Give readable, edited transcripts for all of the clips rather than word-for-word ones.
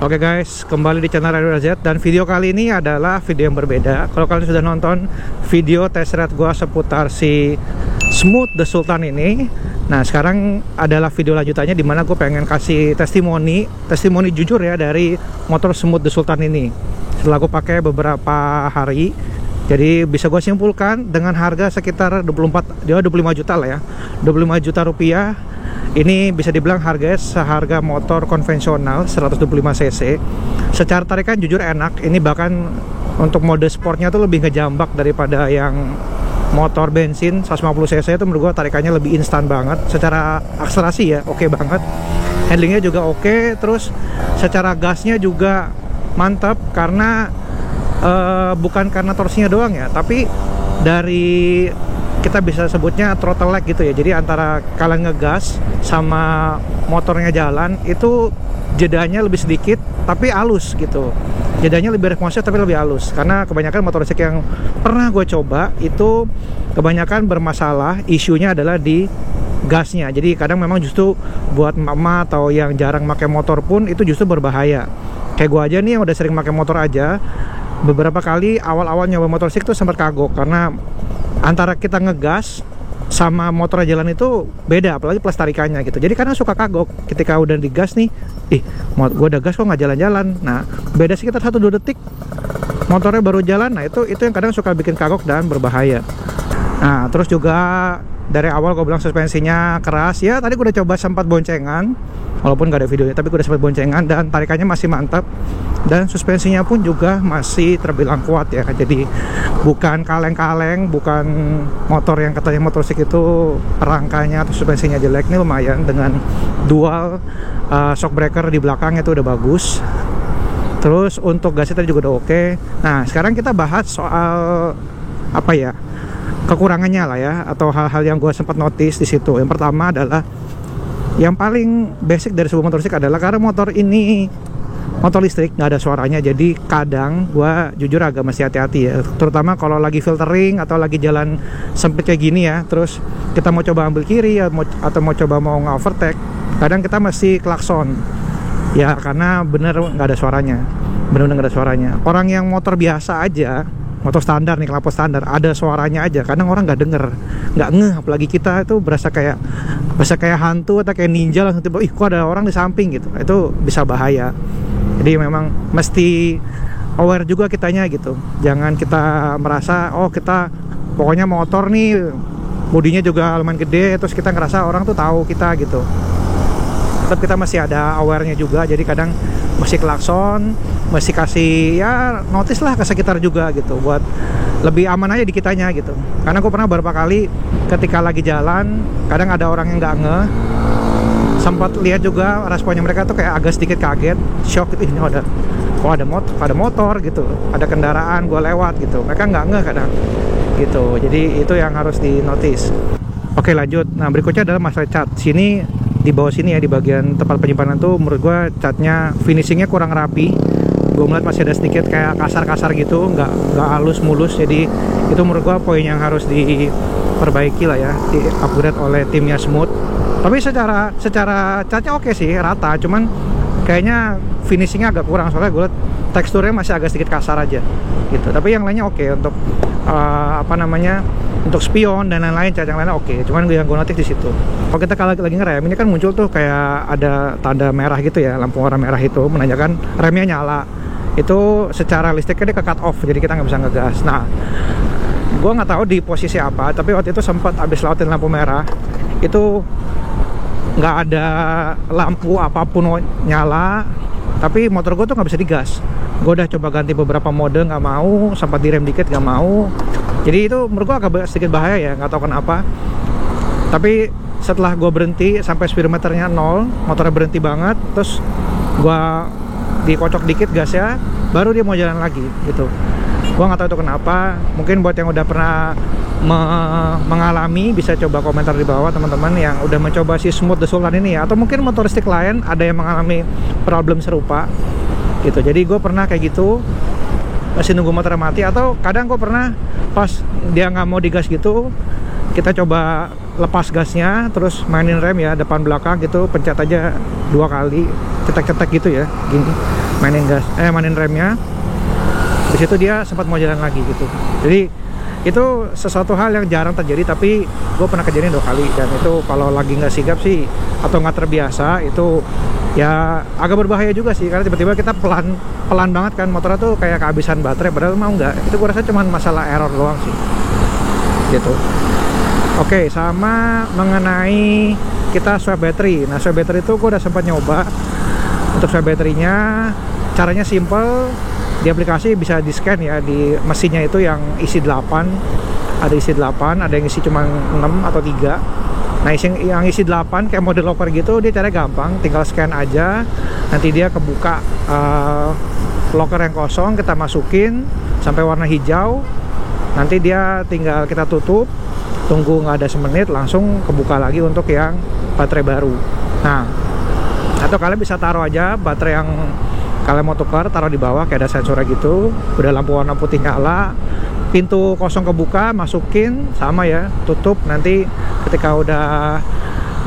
Oke guys, kembali di channel Radio Z, dan video kali ini adalah video yang berbeda. Kalau kalian sudah nonton video test ride gua seputar si Smooth The Sultan ini, nah sekarang adalah video lanjutannya di mana gue pengen kasih testimoni jujur ya dari motor Smooth The Sultan ini. Setelah gue pakai beberapa hari, jadi bisa gue simpulkan dengan harga sekitar 25 juta lah ya, 25 juta rupiah. Ini bisa dibilang harganya seharga motor konvensional 125 cc. Secara tarikan jujur enak. Ini bahkan untuk mode sportnya tuh lebih ngejambak daripada yang motor bensin 150 cc itu menurut gua tarikannya lebih instan banget. Secara akselerasi ya oke banget. Handlingnya juga oke. Terus secara gasnya juga mantap karena bukan karena torsinya doang ya, tapi dari kita bisa sebutnya throttle lag gitu ya. Jadi antara kalian ngegas sama motornya jalan itu jedanya lebih sedikit tapi halus gitu. Jedanya lebih responsif tapi lebih halus. Karena kebanyakan motor listrik yang pernah gue coba itu kebanyakan bermasalah, isunya adalah di gasnya. Jadi kadang memang justru buat mama atau yang jarang pakai motor pun itu justru berbahaya. Kayak gue aja nih yang udah sering pakai motor aja, beberapa kali awal-awal nyoba motor listrik tuh sempat kagok karena antara kita ngegas sama motor jalan itu beda, apalagi plus tarikannya gitu. Jadi kadang suka kagok ketika udah digas nih, gue udah gas kok nggak jalan-jalan. Nah beda sekitar 1-2 detik motornya baru jalan. Nah itu yang kadang suka bikin kagok dan berbahaya. Nah terus juga dari awal gue bilang suspensinya keras ya. Tadi gue udah coba sempat boncengan, walaupun nggak ada videonya, tapi gue udah sempat boncengan dan tarikannya masih mantap. Dan suspensinya pun juga masih terbilang kuat ya. Jadi bukan kaleng-kaleng, bukan motor yang katanya motor listrik itu rangkanya atau suspensinya jelek. Ini lumayan dengan dual shock breaker di belakang itu udah bagus. Terus untuk gasnya tadi juga udah oke. Nah sekarang kita bahas soal apa ya, kekurangannya lah ya, atau hal-hal yang gue sempat notice di situ. Yang pertama adalah yang paling basic dari sebuah motor listrik adalah karena motor ini motor listrik nggak ada suaranya. Jadi kadang gue jujur agak masih hati-hati ya, terutama kalau lagi filtering atau lagi jalan sempit kayak gini ya. Terus kita mau coba ambil kiri atau mau coba mau nge-overtake, kadang kita masih klakson ya karena bener nggak ada suaranya, bener-bener nggak ada suaranya. Orang yang motor biasa aja, motor standar nih, knalpot standar, ada suaranya aja kadang orang nggak denger, nggak ngeh. Apalagi kita itu berasa kayak hantu atau kayak ninja, langsung tiba kok ada orang di samping gitu. Itu bisa bahaya. Jadi memang mesti aware juga kitanya gitu. Jangan kita merasa kita pokoknya motor nih bodinya juga lumayan gede, terus kita ngerasa orang tuh tahu kita gitu. Tetap kita masih ada awarenya juga. Jadi kadang masih klakson, masih kasih ya notice lah ke sekitar juga gitu, buat lebih aman aja di kitanya gitu. Karena gue pernah beberapa kali ketika lagi jalan, kadang ada orang yang nggak ngeh. Sempat lihat juga responnya mereka tuh kayak agak sedikit kaget, shock gitu. Ini ada motor gitu, ada kendaraan gue lewat gitu. Mereka nggak ngeh kadang gitu. Jadi itu yang harus di notice. Oke lanjut. Nah berikutnya adalah masalah cat. Sini di bawah sini ya, di bagian tempat penyimpanan tuh menurut gue catnya finishingnya kurang rapi. Gue melihat masih ada sedikit kayak kasar-kasar gitu, nggak halus mulus. Jadi itu menurut gue poin yang harus diperbaiki lah ya, di upgrade oleh timnya Smooth. Tapi secara catnya oke sih, rata. Cuman kayaknya finishingnya agak kurang, soalnya gue liat teksturnya masih agak sedikit kasar aja gitu. Tapi yang lainnya oke. Untuk untuk spion dan lain-lain, cat yang lainnya oke. Cuman yang gue notice di situ, kalau kita lagi ngerem, ini kan muncul tuh kayak ada tanda merah gitu ya, lampu warna merah itu menandakan remnya nyala. Itu secara listriknya dia ke cut off, jadi kita nggak bisa ngegas. Nah gue nggak tahu di posisi apa, tapi waktu itu sempat abis lautin lampu merah itu nggak ada lampu apapun nyala, tapi motor gue tuh nggak bisa digas. Gue udah coba ganti beberapa mode, nggak mau. Sempat direm dikit, nggak mau. Jadi itu menurut gue agak sedikit bahaya ya, nggak tahu kenapa. Tapi setelah gue berhenti sampai speedometernya 0, motornya berhenti banget, terus gue dikocok dikit gasnya, baru dia mau jalan lagi gitu. Gue nggak tahu itu kenapa. Mungkin buat yang udah pernah mengalami bisa coba komentar di bawah, teman-teman yang udah mencoba si Smooth The Sultan ini ya, atau mungkin motor listrik lain ada yang mengalami problem serupa gitu. Jadi gue pernah kayak gitu, masih nunggu motor mati, atau kadang gue pernah pas dia nggak mau digas gitu, kita coba lepas gasnya terus mainin rem ya, depan belakang gitu, pencet aja 2 kali, cetek-cetek gitu ya, gini. mainin remnya. Di situ dia sempat mau jalan lagi gitu. Jadi itu sesuatu hal yang jarang terjadi, tapi gue pernah kejadian 2 kali. Dan itu kalau lagi nggak sigap sih atau nggak terbiasa, itu ya agak berbahaya juga sih, karena tiba-tiba kita pelan banget kan, motornya tuh kayak kehabisan baterai, padahal mau nggak. Itu gue rasa cuma masalah error doang sih gitu. Oke, sama mengenai kita swap battery. Nah, swap battery itu gue udah sempat nyoba. Untuk swap baterainya caranya simple. Di aplikasi bisa di scan ya, di mesinnya itu yang isi 8, ada isi 8, ada yang isi cuma 6 atau 3. Nah, yang isi 8 kayak model locker gitu, dia caranya gampang, tinggal scan aja, nanti dia kebuka locker yang kosong, kita masukin sampai warna hijau, nanti dia tinggal kita tutup, tunggu nggak ada semenit, langsung kebuka lagi untuk yang baterai baru. Nah, atau kalian bisa taruh aja baterai yang kalian mau tukar, taruh di bawah kayak ada sensornya gitu, udah lampu warna putih nyala, pintu kosong kebuka, masukin, sama ya, tutup. Nanti ketika udah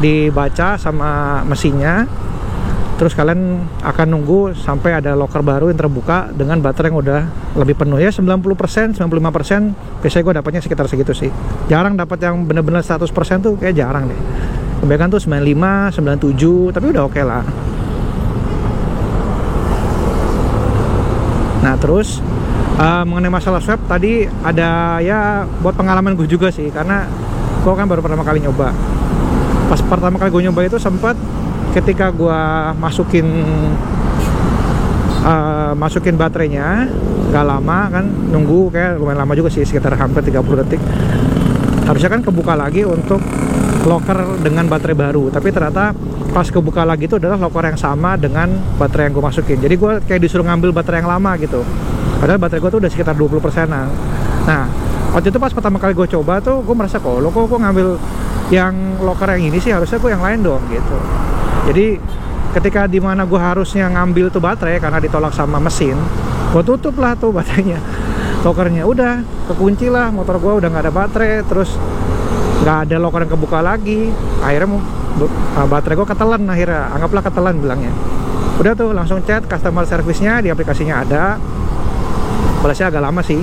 dibaca sama mesinnya, terus kalian akan nunggu sampai ada locker baru yang terbuka dengan baterai yang udah lebih penuh ya, 90%, 95%. Biasanya gue dapatnya sekitar segitu sih. Jarang dapat yang bener-bener 100% tuh, kayak jarang deh. Kebanyakan tuh 95, 97, tapi udah oke lah. Nah, terus mengenai masalah swap tadi, ada ya buat pengalaman gue juga sih, karena gue kan baru pertama kali nyoba. Pas pertama kali gue nyoba itu sempat ketika gue masukin baterainya, gak lama kan, nunggu kayak lumayan lama juga sih, sekitar hampir 30 detik. Harusnya kan kebuka lagi untuk locker dengan baterai baru, tapi ternyata pas kebuka lagi itu adalah locker yang sama dengan baterai yang gue masukin. Jadi gue kayak disuruh ngambil baterai yang lama gitu, padahal baterai gue tuh udah sekitar 20%-an. Nah, waktu itu pas pertama kali gue coba tuh, gue merasa kok ngambil yang locker yang ini sih, harusnya gue yang lain dong gitu. Jadi ketika dimana gue harusnya ngambil tuh baterai, karena ditolak sama mesin, gue tutup lah tuh baterainya, lockernya udah kekunci lah, motor gue udah nggak ada baterai, terus nggak ada locker yang kebuka lagi. Akhirnya baterai gue ketelan, akhirnya anggaplah ketelan bilangnya. Udah tuh langsung chat customer service-nya, di aplikasinya ada. Balasnya agak lama sih,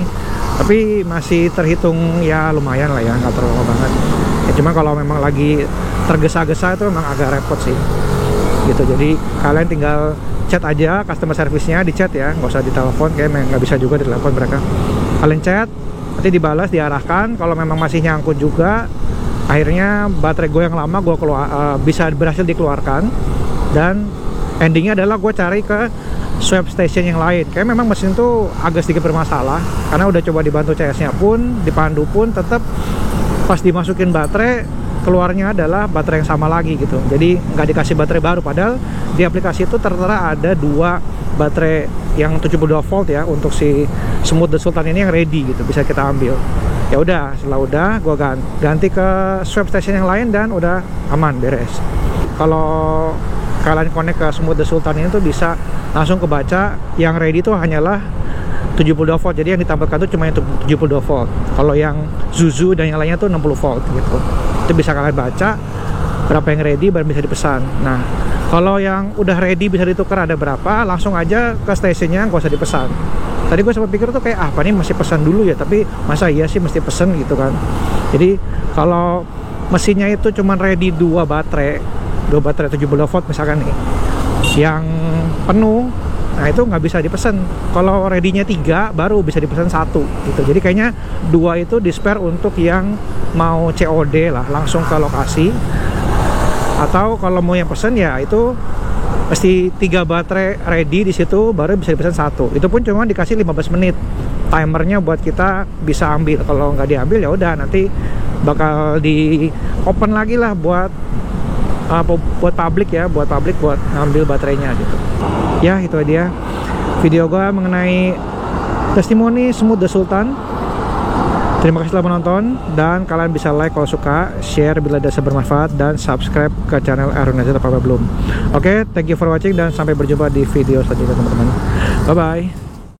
tapi masih terhitung ya lumayan lah ya, nggak terlalu lama banget ya. Cuma kalau memang lagi tergesa-gesa itu memang agak repot sih gitu. Jadi kalian tinggal chat aja customer service-nya, di chat ya, nggak usah ditelepon, kayak nggak bisa juga ditelepon mereka. Kalian chat, nanti dibalas, diarahkan. Kalau memang masih nyangkut juga, akhirnya baterai gue yang lama gue bisa berhasil dikeluarkan, dan endingnya adalah gue cari ke swap station yang lain. Kayak memang mesin tuh agak sedikit bermasalah, karena udah coba dibantu CS-nya pun, dipandu pun, tetap pas dimasukin baterai, keluarnya adalah baterai yang sama lagi gitu. Jadi nggak dikasih baterai baru, padahal di aplikasi itu tertera ada 2 baterai yang 72 volt ya, untuk si Smooth The Sultan ini yang ready gitu, bisa kita ambil. Ya udah, setelah udah gue ganti ke swap station yang lain, dan udah aman, beres. Kalau kalian connect ke Smooth The Sultan ini tuh bisa langsung kebaca yang ready tuh hanyalah 72 volt. Jadi yang ditambahkan tuh cuma 72 volt. Kalau yang Zuzu dan yang lainnya tuh 60 volt gitu. Itu bisa kalian baca berapa yang ready, baru bisa dipesan. Nah, kalau yang udah ready bisa ditukar ada berapa, langsung aja ke stationnya, gak usah dipesan. Tadi gue sempat pikir tuh kayak apa nih, masih pesan dulu ya, tapi masa iya sih mesti pesen gitu kan. Jadi kalau mesinnya itu cuman ready 2 baterai 72 volt misalkan nih, yang penuh, nah itu nggak bisa dipesan. Kalau ready-nya 3 baru bisa dipesan 1 gitu. Jadi kayaknya 2 itu di spare untuk yang mau COD lah, langsung ke lokasi. Atau kalau mau yang pesen ya itu mesti 3 baterai ready di situ, baru bisa dipesan 1. Itu pun cuma dikasih 15 menit timernya buat kita bisa ambil. Kalau nggak diambil ya udah, nanti bakal di open lagi lah buat publik ya, buat ngambil baterainya gitu. Ya, itu dia video gua mengenai testimoni Smooth The Sultan. Terima kasih telah menonton, dan kalian bisa like kalau suka, share bila dirasa bermanfaat, dan subscribe ke channel Arunazir apabila belum. Oke, thank you for watching, dan sampai berjumpa di video selanjutnya teman-teman. Bye bye.